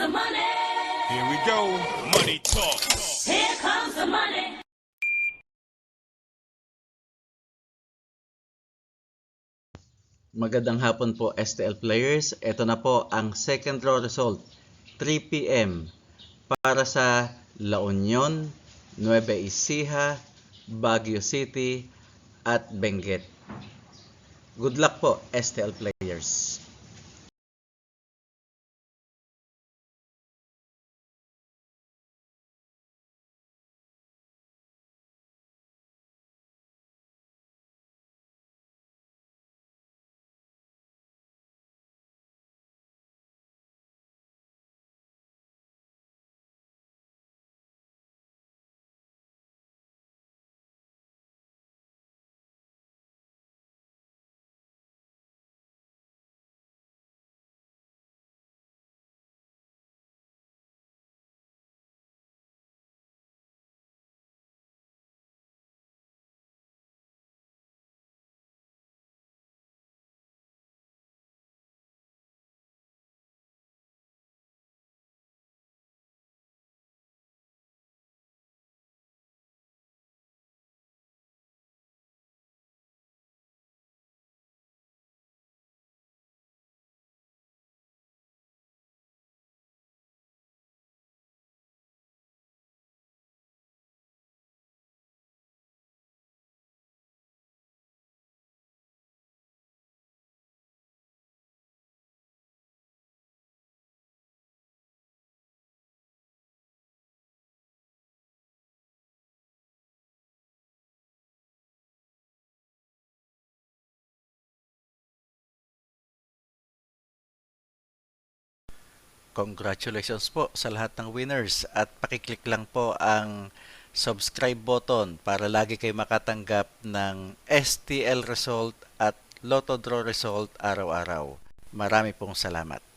the money. Here we go. Money talk. Here comes the money. Magandang hapon po STL players. Ito na po ang second draw result. 3 p.m. para sa La Union, Nueva Ecija, Baguio City at Benguet. Good luck po STL players. Congratulations po sa lahat ng winners at pakiclick lang po ang subscribe button para lagi kayo makatanggap ng STL result at Lotto Draw result araw-araw. Marami pong salamat.